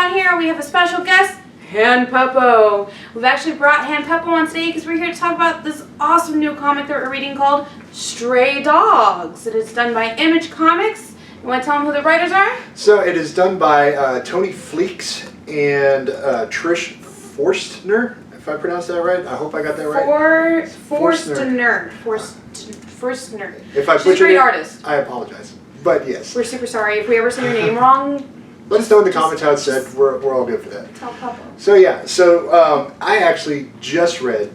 Sean here. We have a special guest, Han Peppo. We've actually brought Han Peppo on today because we're here to talk about this awesome new comic that we're reading called Stray Dogs. It is done by Image Comics. You want to tell them who the writers are? So it is done by Tony Fleeks and Trish Forstner, if I pronounced that right. I hope I got that right. Forstner. If I She's a great artist. I apologize. But yes. We're super sorry. If we ever say your name wrong, let us know in the comments how it's said. We're all good for that. tell Peppo. So yeah, I actually just read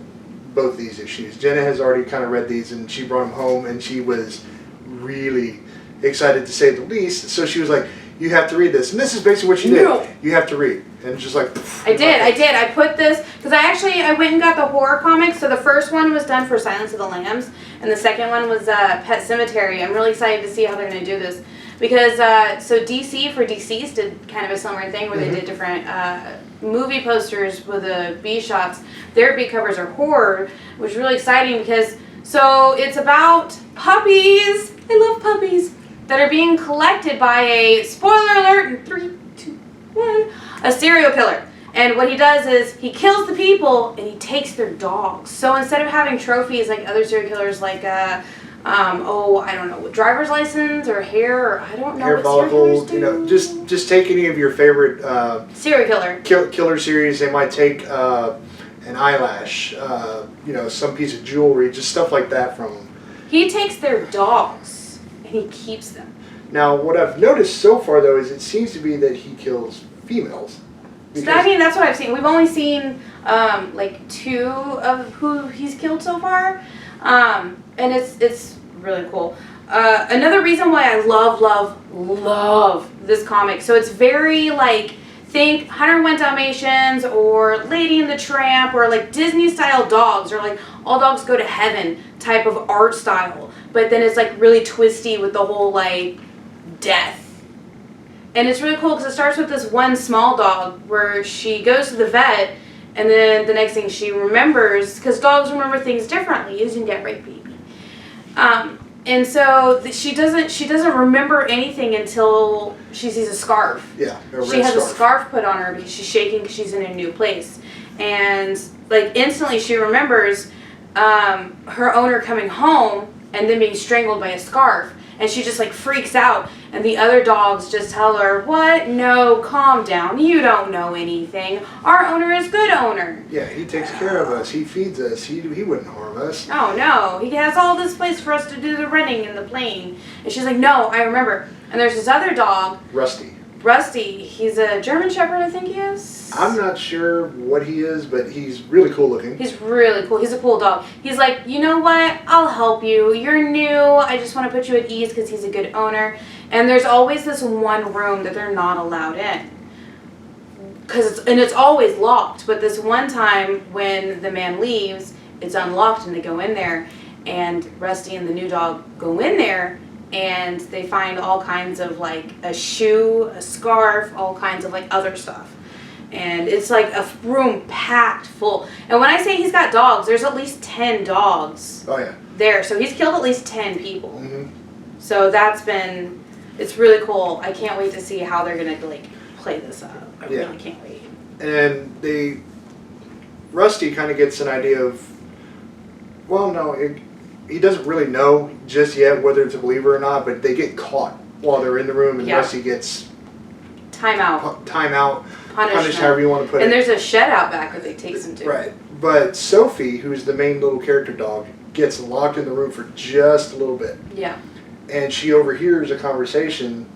both these issues. Jenna has already kind of read these, and she brought them home, and she was really excited to say the least. So she was like, "You have to read this," and this is basically what she did. No. You have to read, and it's just like. I did. I put this because I went and got the horror comics. So the first one was done for Silence of the Lambs, and the second one was Pet Cemetery. I'm really excited to see how they're going to do this because so DC for Deceased did kind of a similar thing where they did different movie posters with the B shots. Their B covers are horror, which is really exciting because so it's about puppies. I love puppies that are being collected by a spoiler alert in 3, 2, 1. A serial killer. And what he does is he kills the people and he takes their dogs. So instead of having trophies like other serial killers like I don't know, driver's license or hair or I don't know hair what follicles, serial you know, just take any of your favorite serial killer series. They might take an eyelash, some piece of jewelry, just stuff like that from them. He takes their dogs and he keeps them. Now, what I've noticed so far though is it seems to be that he kills females. So, I mean, that's what I've seen. We've only seen like 2 of who he's killed so far, and it's really cool. Another reason why I love this comic. So it's very like think 101 Dalmatians or Lady and the Tramp or like Disney style dogs or like All Dogs Go to Heaven type of art style. But then it's like really twisty with the whole like death. And it's really cool because it starts with this one small dog where she goes to the vet and then the next thing she remembers, because dogs remember things differently, you can get right, baby. And so she doesn't remember anything until she sees a scarf. Yeah, she has a scarf put on her because she's shaking because she's in a new place. And like instantly she remembers her owner coming home and then being strangled by a scarf. And she just like freaks out, and the other dogs just tell her, "What? No, calm down. You don't know anything. Our owner is good owner." Yeah, he takes care of us. He feeds us. He wouldn't harm us. Oh no, he has all this place for us to do the running and the playing. And she's like, "No, I remember." And there's this other dog, Rusty. He's a German Shepherd, I think he is. I'm not sure what he is, but he's really cool looking. He's really cool. He's a cool dog. He's like, "You know what? I'll help you. You're new. I just want to put you at ease," because he's a good owner. And there's always this one room that they're not allowed in. It's always locked. But this one time when the man leaves, it's unlocked and they go in there. And Rusty and the new dog go in there. And they find all kinds of like a shoe, a scarf, all kinds of like other stuff. And it's like a room packed full. And when I say he's got dogs, there's at least 10 dogs. Oh yeah. There. So he's killed at least 10 people. Mm-hmm. So it's really cool. I can't wait to see how they're going to like play this up. I really can't wait. And Rusty kind of gets an idea of, he doesn't really know just yet whether to believe her or not, but they get caught while they're in the room, and Rusty gets time-out, punished, however you want to put it. And there's a shed out back that they take them to. Right. But Sophie, who's the main little character dog, gets locked in the room for just a little bit. Yeah. And she overhears a conversation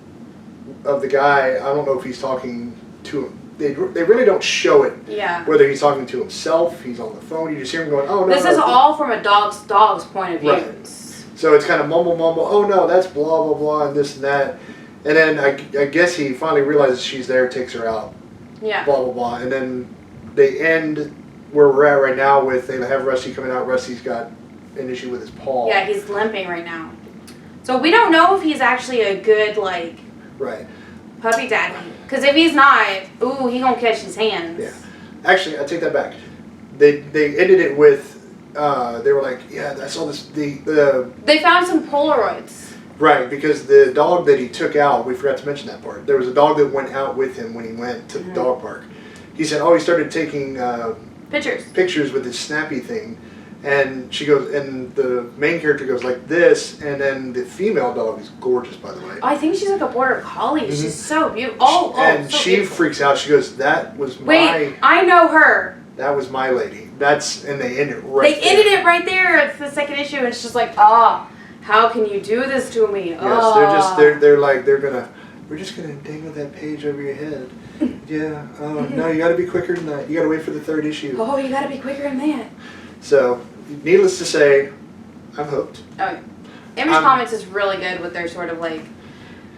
of the guy. I don't know if he's talking to him. They really don't show it. Yeah. Whether he's talking to himself, he's on the phone. You just hear him going, "Oh no." This is all from a dog's point of view. Right. So it's kind of mumble. "Oh no, that's blah blah blah and this and that," and then I guess he finally realizes she's there, takes her out. Yeah. Blah blah blah, and then they end where we're at right now with they have Rusty coming out. Rusty's got an issue with his paw. Yeah, he's limping right now. So we don't know if he's actually a good puppy daddy. Because if he's not, he gonna catch his hands. Yeah. Actually, I take that back. They ended it with, they were like, "Yeah, I saw this." They found some Polaroids. Right, because the dog that he took out, we forgot to mention that part. There was a dog that went out with him when he went to the dog park. He said, he started taking pictures with his snappy thing. And she goes, and the main character goes like this, and then the female dog is gorgeous, by the way. Oh, I think she's like a border collie. She's so beautiful. And so she beautiful. Freaks out. She goes, "That was Wait, I know her. That was my lady." And they ended it ended it right there. It's the second issue, and it's just like, how can you do this to me? Yes, we're just gonna dangle that page over your head. Yeah. No, you got to be quicker than that. You got to wait for the third issue. Oh, you got to be quicker than that. So, needless to say, I'm hooked. Oh, yeah. Image Comics is really good with their sort of like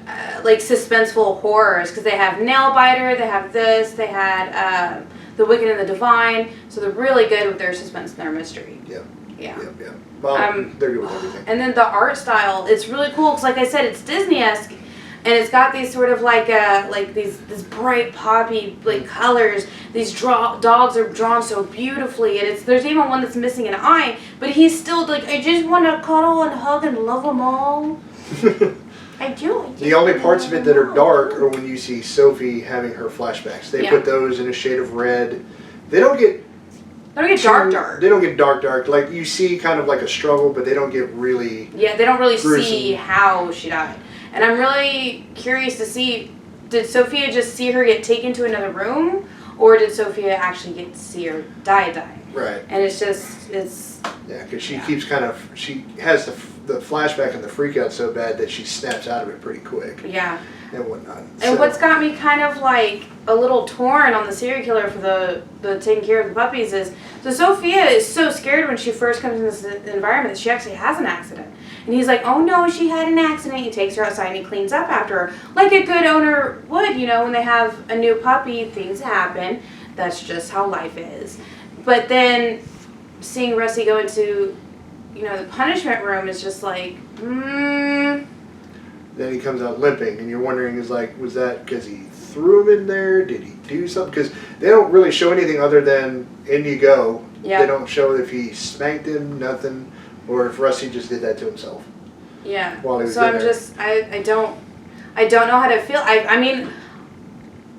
suspenseful horrors, because they have Nailbiter, they have this, they had The Wicked and the Divine, so they're really good with their suspense and their mystery. Yep. Yeah. Yep. Well, they're good with everything. And then the art style, it's really cool, because like I said, it's Disney-esque, and it's got these sort of this bright poppy colors. These dogs are drawn so beautifully, and there's even one that's missing an eye, but he's still like, I just want to cuddle and hug and love them all. I do. The only parts of it that are dark are when you see Sophie having her flashbacks. They put those in a shade of red. They don't get dark. They don't get dark. Like, you see kind of like a struggle, but they don't get really they don't really gruesome. See how she died. And I'm really curious to see, did Sophia just see her get taken to another room, or did Sophia actually get to see her die? Right. And it's yeah, because she keeps she has the flashback and the freak out so bad that she snaps out of it pretty quick. Yeah. And whatnot. And what's got me kind of like a little torn on the serial killer for the taking care of the puppies is, so Sophia is so scared when she first comes in this environment that she actually has an accident. And he's like, oh no, she had an accident. He takes her outside and he cleans up after her. Like a good owner would, when they have a new puppy, things happen. That's just how life is. But then seeing Rusty go into, the punishment room is just like, Then he comes out limping, and you're wondering, was that because he threw him in there? Did he do something? Because they don't really show anything other than in you go. Yeah. They don't show if he spanked him, nothing, or if Rusty just did that to himself. Yeah. While he was so I'm there. just, I don't know how to feel. I mean,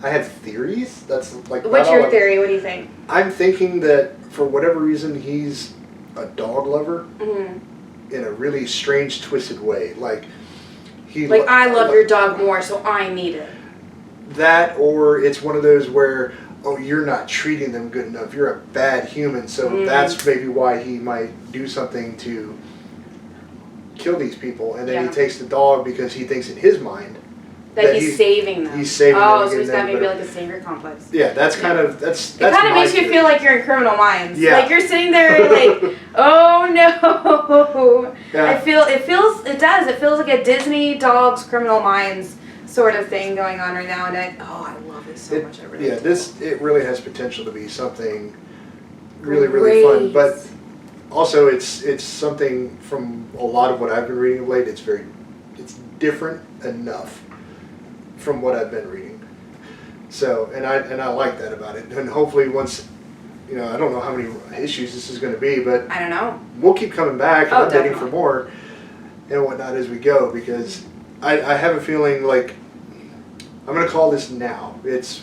I have theories. That's like. What's your theory? What do you think? I'm thinking that for whatever reason he's a dog lover in a really strange, twisted way. Like I love your dog more, so I need it. That, or it's one of those where, you're not treating them good enough. You're a bad human, so that's maybe why he might do something to kill these people. And then he takes the dog because he thinks in his mind that he's saving them. He's saving them. Oh, so he's got maybe like a savior complex. Yeah, that's kind of that's. It kind of makes you feel like you're in Criminal Minds. Yeah. Like you're sitting there like, oh no. Yeah. It feels like a Disney Dogs Criminal Minds sort of thing going on right now, and I love it so much. It really has potential to be something really, really fun. But also, it's something from a lot of what I've been reading of late. It's different enough from what I've been reading. So, and I like that about it. And hopefully once, I don't know how many issues this is going to be, but I don't know. We'll keep coming back and updating definitely. for more and whatnot as we go, because I have a feeling like I'm going to call this now. It's,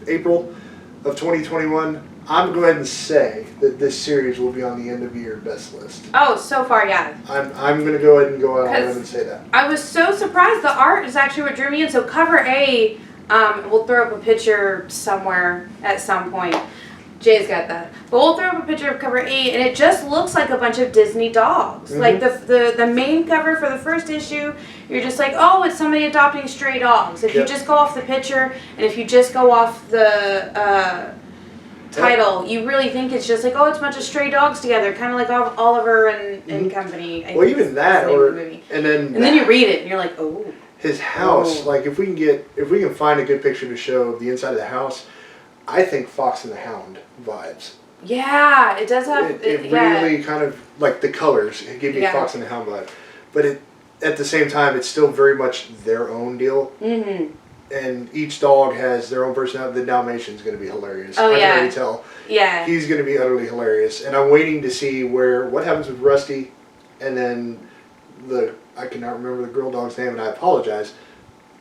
April of 2021. I'm going to go ahead and say that this series will be on the end of year best list. Oh, so far, yeah. I'm going to go ahead and go out on them and say that. I was so surprised. The art is actually what drew me in. So cover A, we'll throw up a picture somewhere at some point. Jay's got that. But we'll throw up a picture of cover A, and it just looks like a bunch of Disney dogs. Like the main cover for the first issue, you're just like, oh, it's somebody adopting stray dogs. If you just go off the picture, and if you just go off the title, you really think it's just like, oh, it's a bunch of stray dogs together, kind of like Oliver and Company. Well, even that, and then you read it and you're like, oh. His house, like if we can find a good picture to show of the inside of the house, I think Fox and the Hound vibes. Yeah, it does have. It really kind of like the colors. It gave me Fox and the Hound vibe, but at the same time, it's still very much their own deal. Mm-hmm. And each dog has their own personality. The Dalmatian's going to be hilarious. Oh, I can already tell. Yeah. He's going to be utterly hilarious. And I'm waiting to see what happens with Rusty, and then I cannot remember the girl dog's name, and I apologize.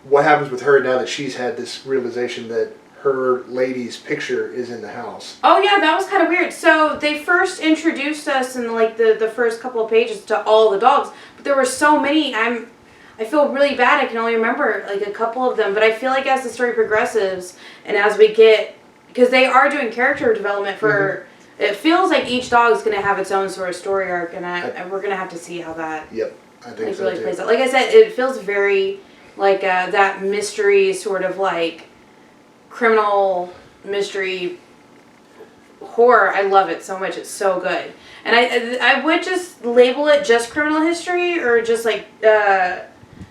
What happens with her now that she's had this realization that her lady's picture is in the house? Oh yeah, that was kind of weird. So they first introduced us in like the first couple of pages to all the dogs, but there were so many. I feel really bad. I can only remember like a couple of them, but I feel like as the story progresses and as we get, because they are doing character development for, it feels like each dog's going to have its own sort of story arc, and we're going to have to see how that I think like, so really too. plays out. Like I said, it feels very like that mystery sort of like criminal mystery horror. I love it so much. It's so good. And I would just label it just criminal history or just like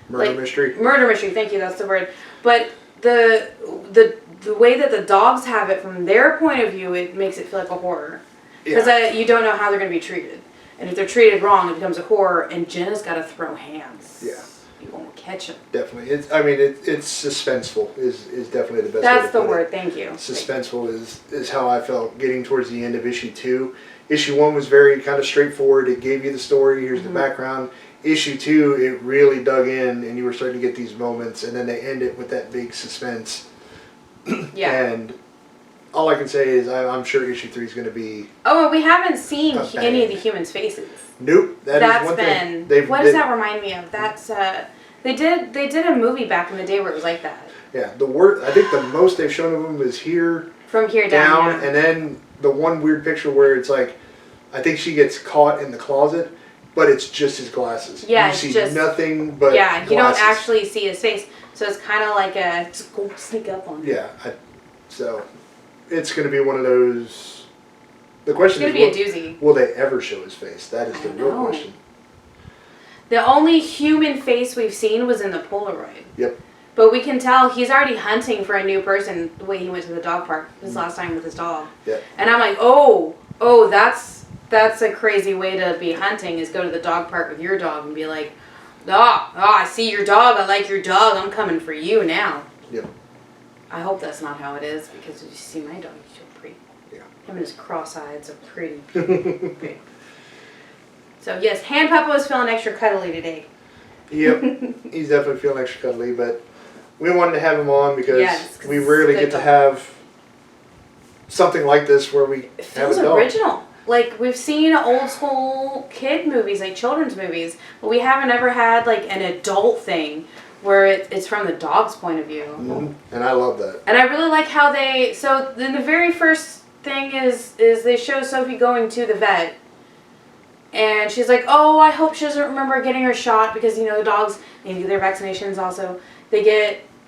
Murder mystery. Murder mystery. Thank you. That's the word. But the way that the dogs have it from their point of view, it makes it feel like a horror because you don't know how they're going to be treated, and if they're treated wrong, it becomes a horror. And Jenna's got to throw hands. Yeah. You won't catch them. Definitely. It's suspenseful is definitely the best That's way to the put word. it. Thank you. Suspenseful is how I felt getting towards the end of issue 2. Issue 1 was very kind of straightforward. It gave you the story. Here's the background. Issue 2, it really dug in, and you were starting to get these moments, and then they end it with that big suspense. Yeah. And all I can say is I'm sure issue 3 is going to be. Oh, and we haven't seen any of the humans' faces. Nope. That's one thing. What does that remind me of? That's they did a movie back in the day where it was like that. Yeah, I think the most they've shown of them is here. From here down. And then the one weird picture where it's like, I think she gets caught in the closet, but it's just his glasses. Yeah, you it's see just nothing but you don't glasses. actually see his face, so it's kind of like just go sneak up on him. Yeah, so it's going to be one of those. The question it's is, going to be a doozy. Will they ever show his face? That is the real question. The only human face we've seen was in the Polaroid. Yep. But we can tell he's already hunting for a new person the way he went to the dog park his last time with his dog. Yep. And I'm like, that's a crazy way to be hunting, is go to the dog park with your dog and be like, I see your dog, I like your dog, I'm coming for you now. Yep. I hope that's not how it is, because if you see my dog, he's so pretty. Yeah. Him and his cross-eyed, so pretty. Pretty. So yes, Hand Papa was feeling extra cuddly today. Yep. He's definitely feeling extra cuddly, but we wanted to have him on because we rarely get to have something like this where we it have feels a dog. original. Like, we've seen old school kid movies, like children's movies, but we haven't ever had like an adult thing where it's from the dog's point of view. Mm-hmm. And I love that. And I really like how so then the very first thing is they show Sophie going to the vet. And she's like, oh, I hope she doesn't remember getting her shot because, the dogs, maybe their vaccinations also,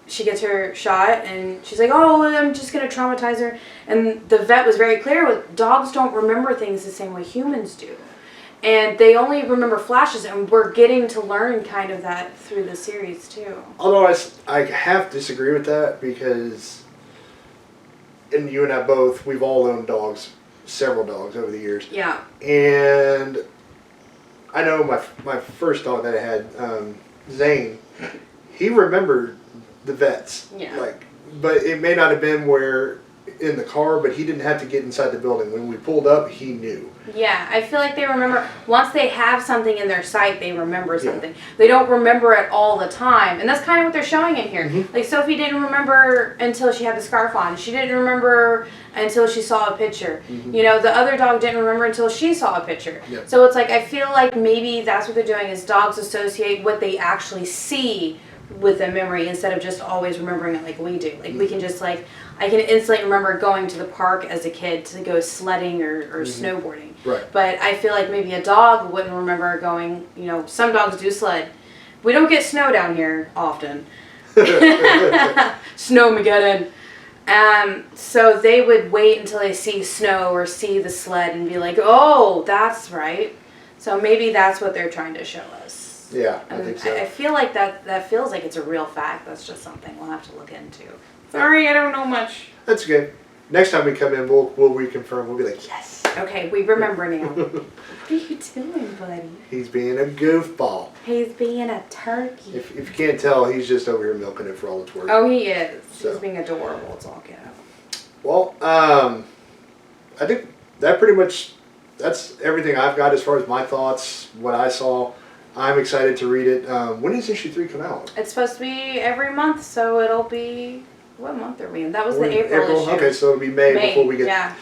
she gets her shot and she's like, oh, I'm just going to traumatize her. And the vet was very clear with dogs don't remember things the same way humans do. And they only remember flashes, and we're getting to learn kind of that through the series too. Although I have to disagree with that because, and you and I both, we've all owned dogs, several dogs over the years. Yeah. And I know my first dog that I had, Zane, he remembered the vets. Yeah. But it may not have been where in the car, but he didn't have to get inside the building. When we pulled up, he knew. Yeah, I feel like they remember, once they have something in their sight, they remember something. Yeah. They don't remember it all the time. And that's kind of what they're showing in here. Mm-hmm. Like, Sophie didn't remember until she had the scarf on. She didn't remember until she saw a picture. Mm-hmm. The other dog didn't remember until she saw a picture. Yep. So it's like, I feel like maybe that's what they're doing, is dogs associate what they actually see with a memory instead of just always remembering it like we do. Like, we can just I can instantly remember going to the park as a kid to go sledding or snowboarding. Right. But I feel like maybe a dog wouldn't remember going, some dogs do sled. We don't get snow down here often. Snowmageddon. So they would wait until they see snow or see the sled and be like, oh, that's right. So maybe that's what they're trying to show us. Yeah, I think so. I feel like that feels like it's a real fact. That's just something we'll have to look into. Sorry, I don't know much. That's good. Next time we come in, we'll reconfirm. We'll be like, yes. Okay, we remember now. What are you doing, buddy? He's being a goofball. He's being a turkey. If you can't tell, he's just over here milking it for all it's worth. Oh, he is. So. He's being adorable. It's all good. Well, I think that's everything I've got as far as my thoughts, what I saw. I'm excited to read it. When does issue 3 come out? It's supposed to be every month, so it'll be... What month are we in? That was the April issue. Okay, so it'll be May before we get... Yeah.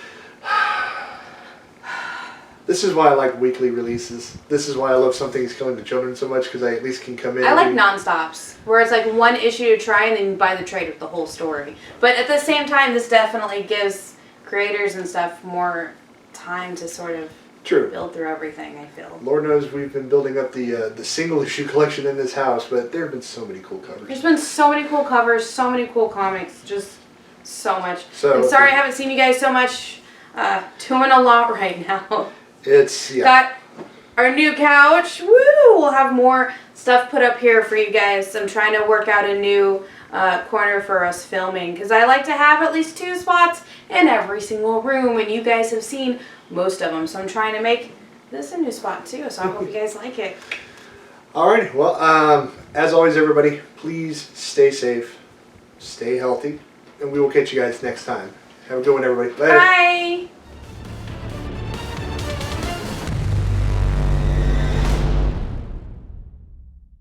This is why I like weekly releases. This is why I love Something's Killing the Children so much, because I at least can come in. I like non-stops, where it's like one issue to try and then you buy the trade with the whole story. But at the same time, this definitely gives creators and stuff more time to sort of build through everything, I feel. Lord knows we've been building up the single issue collection in this house, but there have been so many cool covers. There's been so many cool covers, so many cool comics, just so much. So, and sorry I haven't seen you guys so much doing a lot right now. Got our new couch. Woo! We'll have more stuff put up here for you guys. I'm trying to work out a new corner for us filming, because I like to have at least 2 spots in every single room, and you guys have seen most of them, so I'm trying to make this a new spot too, so I hope you guys like it. Alrighty, well, as always, everybody, please stay safe, stay healthy, and we will catch you guys next time. Have a good one, everybody. Later. Bye!